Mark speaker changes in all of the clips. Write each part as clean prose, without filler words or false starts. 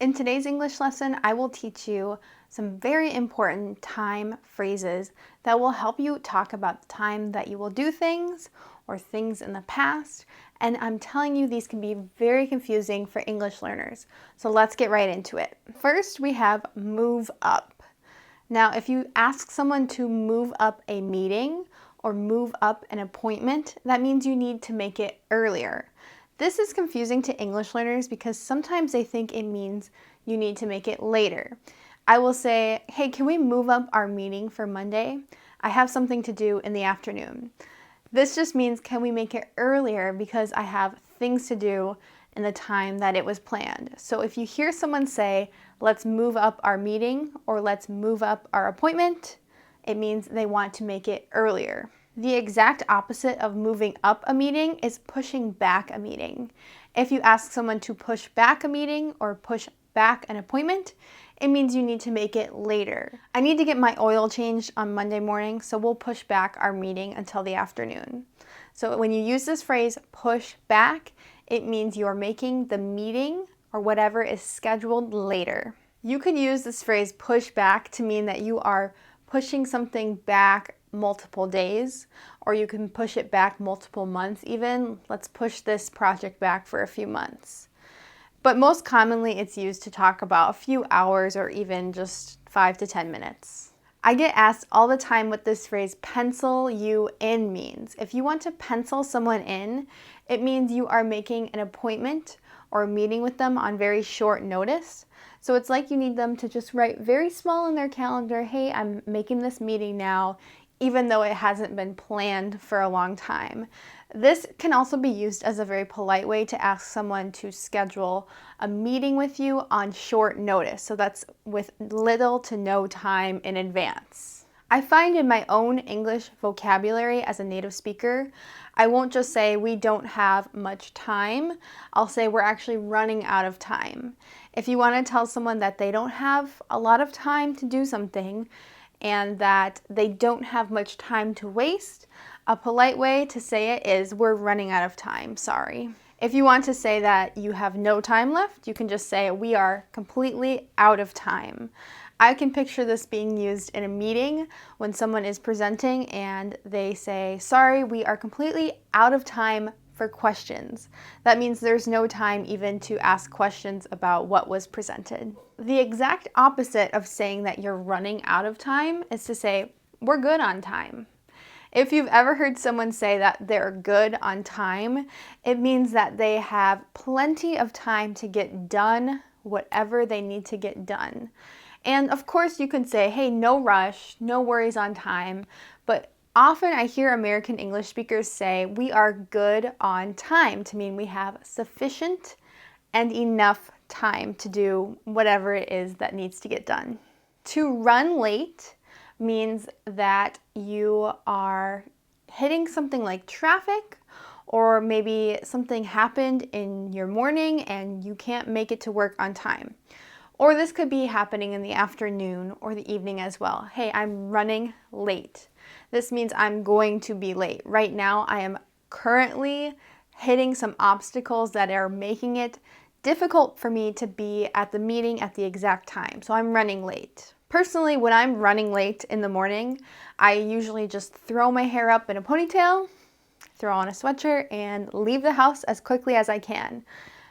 Speaker 1: In today's English lesson, I will teach you some very important time phrases that will help you talk about the time that you will do things or things in the past. And I'm telling you, these can be very confusing for English learners. So let's get right into it. First, we have move up. Now, if you ask someone to move up a meeting or move up an appointment, that means you need to make it earlier. This is confusing to English learners because sometimes they think it means you need to make it later. I will say, hey, can we move up our meeting for Monday? I have something to do in the afternoon. This just means, can we make it earlier because I have things to do in the time that it was planned. So if you hear someone say, let's move up our meeting or let's move up our appointment, it means they want to make it earlier. The exact opposite of moving up a meeting is pushing back a meeting. If you ask someone to push back a meeting or push back an appointment, it means you need to make it later. I need to get my oil changed on Monday morning, so we'll push back our meeting until the afternoon. So when you use this phrase, push back, it means you're making the meeting or whatever is scheduled later. You could use this phrase push back to mean that you are pushing something back multiple days, or you can push it back multiple months even. Let's push this project back for a few months. But most commonly it's used to talk about a few hours or even just 5 to 10 minutes. I get asked all the time what this phrase pencil you in means. If you want to pencil someone in, it means you are making an appointment or a meeting with them on very short notice. So it's like you need them to just write very small in their calendar, hey, I'm making this meeting now, even though it hasn't been planned for a long time. This can also be used as a very polite way to ask someone to schedule a meeting with you on short notice. So that's with little to no time in advance. I find in my own English vocabulary as a native speaker, I won't just say we don't have much time. I'll say we're actually running out of time. If you want to tell someone that they don't have a lot of time to do something and that they don't have much time to waste, a polite way to say it is we're running out of time, sorry. If you want to say that you have no time left, you can just say we are completely out of time. I can picture this being used in a meeting when someone is presenting and they say, sorry, we are completely out of time for questions. That means there's no time even to ask questions about what was presented. The exact opposite of saying that you're running out of time is to say, we're good on time. If you've ever heard someone say that they're good on time, it means that they have plenty of time to get done whatever they need to get done. And of course you can say, hey, no rush, no worries on time, but often I hear American English speakers say we are good on time to mean we have sufficient and enough time to do whatever it is that needs to get done. To run late means that you are hitting something like traffic, or maybe something happened in your morning and you can't make it to work on time. Or this could be happening in the afternoon or the evening as well. Hey, I'm running late. This means I'm going to be late. Right now, I am currently hitting some obstacles that are making it difficult for me to be at the meeting at the exact time. So I'm running late. Personally, when I'm running late in the morning, I usually just throw my hair up in a ponytail, throw on a sweatshirt, and leave the house as quickly as I can.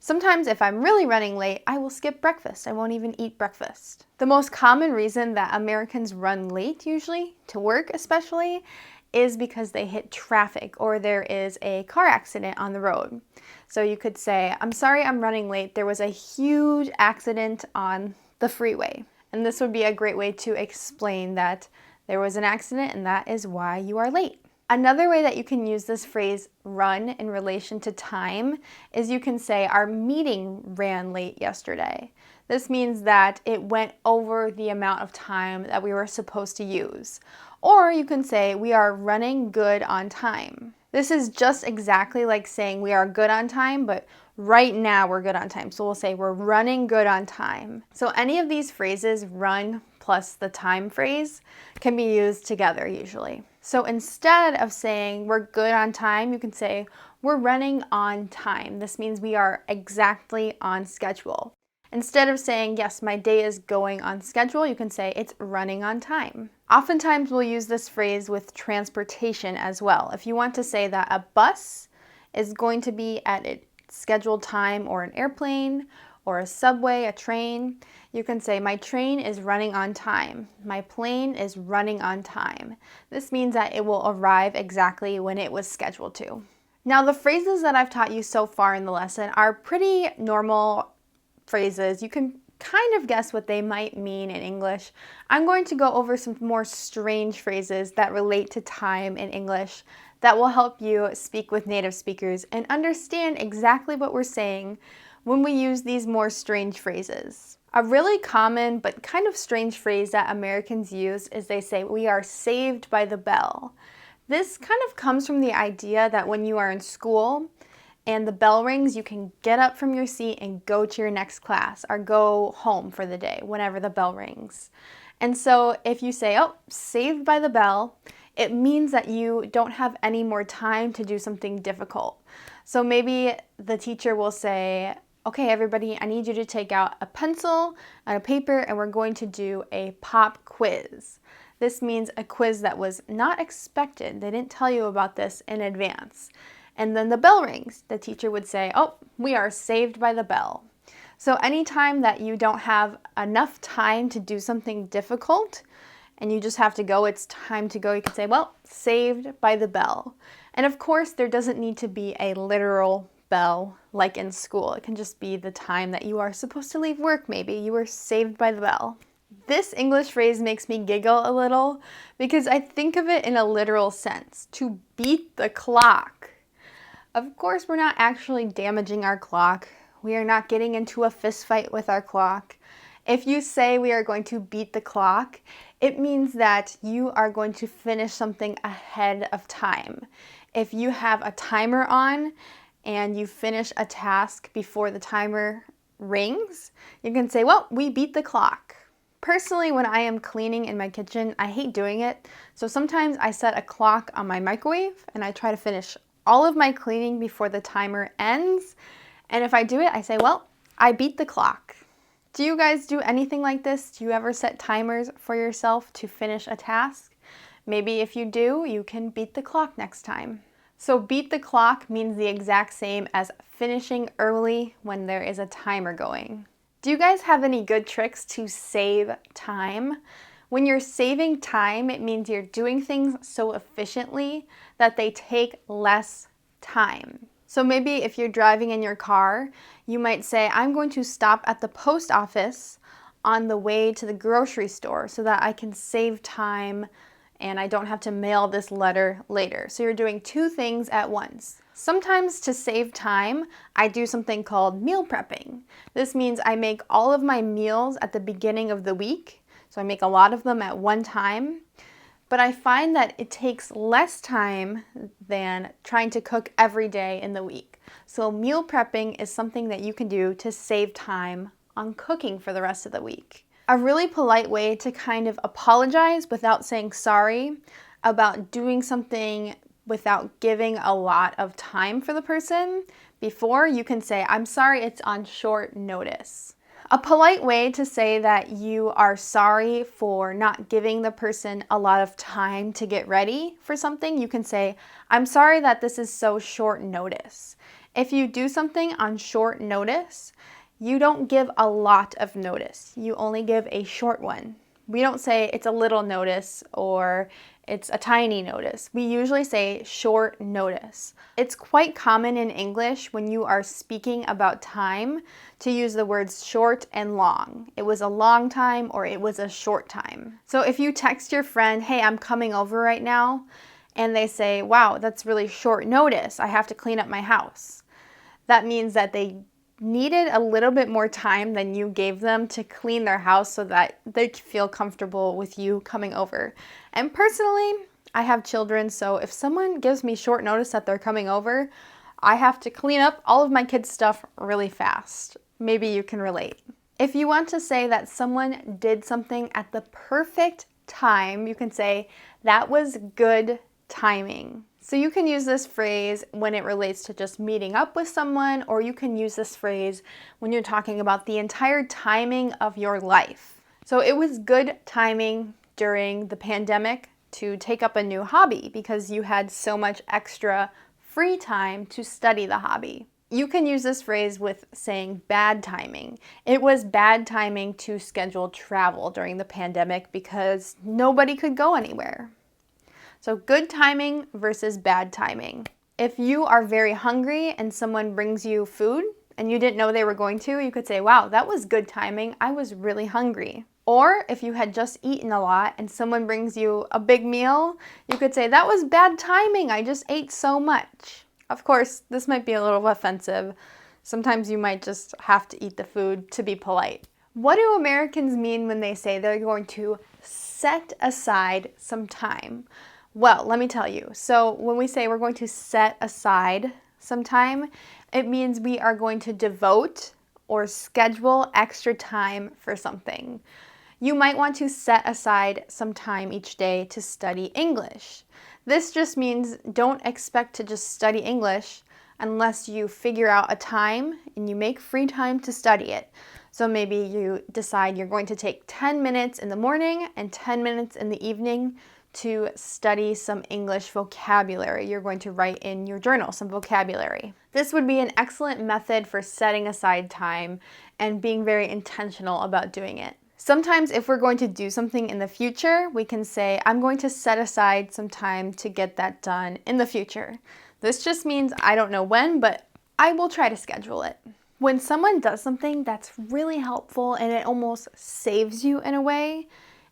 Speaker 1: Sometimes if I'm really running late, I will skip breakfast. I won't even eat breakfast. The most common reason that Americans run late usually, to work especially, is because they hit traffic or there is a car accident on the road. So you could say, I'm sorry I'm running late. There was a huge accident on the freeway. And this would be a great way to explain that there was an accident and that is why you are late. Another way that you can use this phrase run in relation to time is you can say our meeting ran late yesterday. This means that it went over the amount of time that we were supposed to use. Or you can say we are running good on time. This is just exactly like saying we are good on time, but right now we're good on time. So we'll say we're running good on time. So any of these phrases, run plus the time phrase, can be used together usually. So instead of saying we're good on time, you can say we're running on time. This means we are exactly on schedule. Instead of saying, yes, my day is going on schedule, you can say it's running on time. Oftentimes we'll use this phrase with transportation as well. If you want to say that a bus is going to be at its scheduled time, or an airplane, or a subway, a train, you can say, my train is running on time. My plane is running on time. This means that it will arrive exactly when it was scheduled to. Now, the phrases that I've taught you so far in the lesson are pretty normal phrases. You can kind of guess what they might mean in English. I'm going to go over some more strange phrases that relate to time in English that will help you speak with native speakers and understand exactly what we're saying when we use these more strange phrases. A really common but kind of strange phrase that Americans use is they say, we are saved by the bell. This kind of comes from the idea that when you are in school and the bell rings, you can get up from your seat and go to your next class or go home for the day whenever the bell rings. And so if you say, oh, saved by the bell, it means that you don't have any more time to do something difficult. So maybe the teacher will say, okay, everybody, I need you to take out a pencil and a paper and we're going to do a pop quiz. This means a quiz that was not expected. They didn't tell you about this in advance. And then the bell rings. The teacher would say, oh, we are saved by the bell. So anytime that you don't have enough time to do something difficult and you just have to go, it's time to go, you can say, well, saved by the bell. And of course, there doesn't need to be a literal bell like in school. It can just be the time that you are supposed to leave work maybe. You were saved by the bell. This English phrase makes me giggle a little because I think of it in a literal sense, to beat the clock. Of course, we're not actually damaging our clock. We are not getting into a fist fight with our clock. If you say we are going to beat the clock, it means that you are going to finish something ahead of time. If you have a timer on and you finish a task before the timer rings, you can say, well, we beat the clock. Personally, when I am cleaning in my kitchen, I hate doing it. So sometimes I set a clock on my microwave and I try to finish all of my cleaning before the timer ends. And if I do it, I say, well, I beat the clock. Do you guys do anything like this? Do you ever set timers for yourself to finish a task? Maybe if you do, you can beat the clock next time. So beat the clock means the exact same as finishing early when there is a timer going. Do you guys have any good tricks to save time? When you're saving time, it means you're doing things so efficiently that they take less time. So maybe if you're driving in your car, you might say, I'm going to stop at the post office on the way to the grocery store so that I can save time and I don't have to mail this letter later. So you're doing two things at once. Sometimes to save time, I do something called meal prepping. This means I make all of my meals at the beginning of the week. So I make a lot of them at one time. But I find that it takes less time than trying to cook every day in the week. So meal prepping is something that you can do to save time on cooking for the rest of the week. A really polite way to kind of apologize without saying sorry about doing something without giving a lot of time for the person before, you can say, I'm sorry, it's on short notice. A polite way to say that you are sorry for not giving the person a lot of time to get ready for something, you can say, I'm sorry that this is so short notice. If you do something on short notice, you don't give a lot of notice. You only give a short one. We don't say it's a little notice or it's a tiny notice. We usually say short notice. It's quite common in English when you are speaking about time to use the words short and long. It was a long time or it was a short time. So if you text your friend, hey, I'm coming over right now, and they say, wow, that's really short notice. I have to clean up my house. That means that they needed a little bit more time than you gave them to clean their house so that they feel comfortable with you coming over. And personally, I have children, so if someone gives me short notice that they're coming over, I have to clean up all of my kids' stuff really fast. Maybe you can relate. If you want to say that someone did something at the perfect time, you can say, that was good timing. So you can use this phrase when it relates to just meeting up with someone, or you can use this phrase when you're talking about the entire timing of your life. So it was good timing during the pandemic to take up a new hobby because you had so much extra free time to study the hobby. You can use this phrase with saying bad timing. It was bad timing to schedule travel during the pandemic because nobody could go anywhere. So good timing versus bad timing. If you are very hungry and someone brings you food and you didn't know they were going to, you could say, wow, that was good timing. I was really hungry. Or if you had just eaten a lot and someone brings you a big meal, you could say, that was bad timing. I just ate so much. Of course, this might be a little offensive. Sometimes you might just have to eat the food to be polite. What do Americans mean when they say they're going to set aside some time? Well, let me tell you. So when we say we're going to set aside some time, it means we are going to devote or schedule extra time for something. You might want to set aside some time each day to study English. This just means don't expect to just study English unless you figure out a time and you make free time to study it. So maybe you decide you're going to take 10 minutes in the morning and 10 minutes in the evening to study some English vocabulary. You're going to write in your journal some vocabulary. This would be an excellent method for setting aside time and being very intentional about doing it. Sometimes if we're going to do something in the future, we can say, I'm going to set aside some time to get that done in the future. This just means I don't know when, but I will try to schedule it. When someone does something that's really helpful and it almost saves you in a way,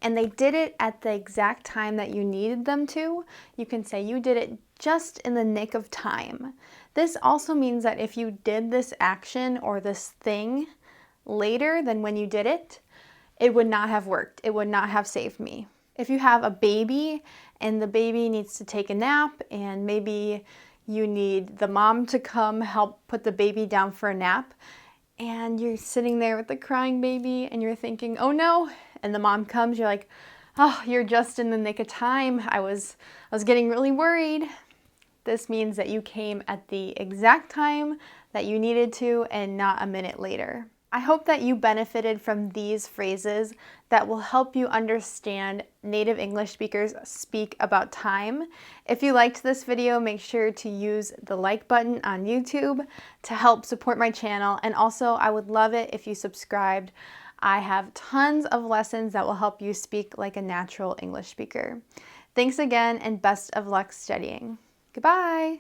Speaker 1: and they did it at the exact time that you needed them to, you can say you did it just in the nick of time. This also means that if you did this action or this thing later than when you did it, it would not have worked. It would not have saved me. If you have a baby and the baby needs to take a nap and maybe you need the mom to come help put the baby down for a nap, and you're sitting there with the crying baby and you're thinking, oh no, and the mom comes, you're like, oh, you're just in the nick of time. I was getting really worried. This means that you came at the exact time that you needed to and not a minute later. I hope that you benefited from these phrases that will help you understand native English speakers speak about time. If you liked this video, make sure to use the like button on YouTube to help support my channel. And also, I would love it if you subscribed. I have tons of lessons that will help you speak like a natural English speaker. Thanks again, and best of luck studying. Goodbye!